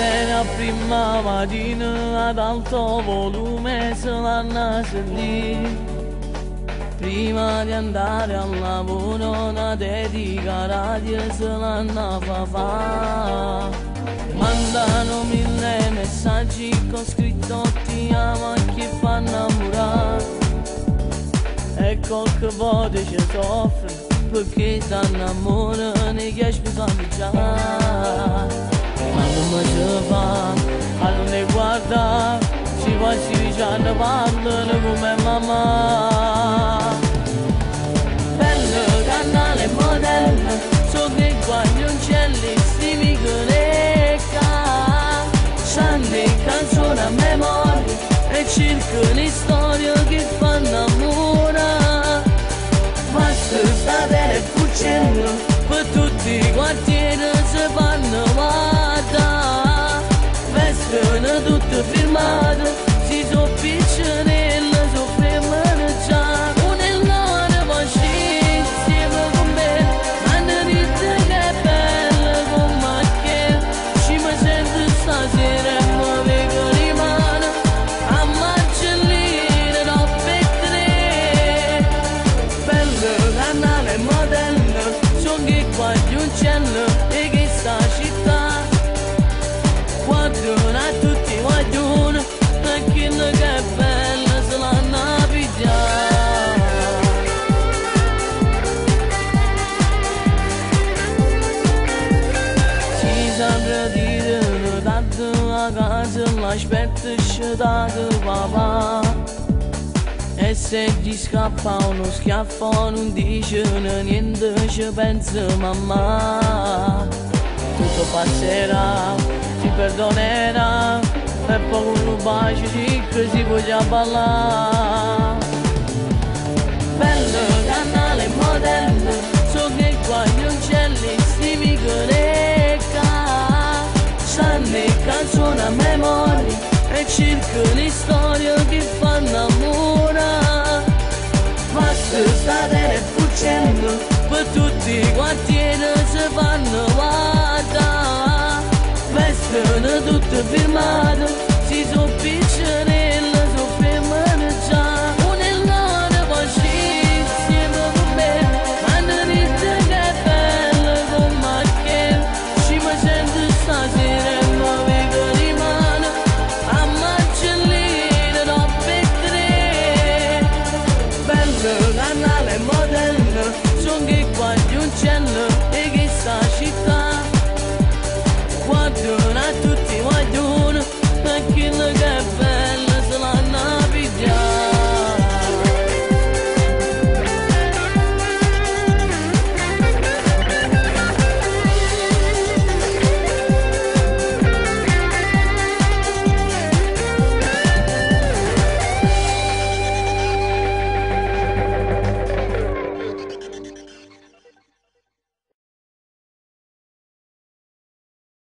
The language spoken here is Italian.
a prima mattina ad alto volume se l'hanno sentito. Prima di andare al lavoro una dedica radio se l'hanno fa. Mandano 1000 messaggi con scritto ti amo che fa innamorare. E qualche volta ci soffre perché t'annamora ne chiesi bisogno già. Ma come si fa a non ne guardare, si va si dicendo parlano come mamma. Bello canale modello, so che qua gli uccelli si mi conecca. Sanno canzoni a memoria e cercano storie che fanno amore. Basta stare e fucendo, per tutti i quartieri si fanno guarda. Vestono tutto firmato, si sono piccinelle, sono femmine già. Un'ellone poi insieme con me, hanno detto che è bella come che. Ci mi sento stasera e mi vengo di mano, a marcellire dopo e tre. Bello canale modello, sono che qua gli uccelli e che sta città. Guardano a tutti guardano, e che è bella se l'hanno pigliata. Si sempre dicono tanto a casa l'aspetta scedato papà. E se gli scappa uno schiaffo non dicono niente, ci pensa mamma. Tutto passerà, si perdonerà, e poi con un bacio che si voglia ballare. Bello canale modello, so che qua gli uccelli si mi conecca. Sanno canzoni a memoria e cercano storie che fanno amore. Basta stare e fuggendo, per tutti i quartieri si fanno guarda. Vestono tutto firmato, si sono piccioni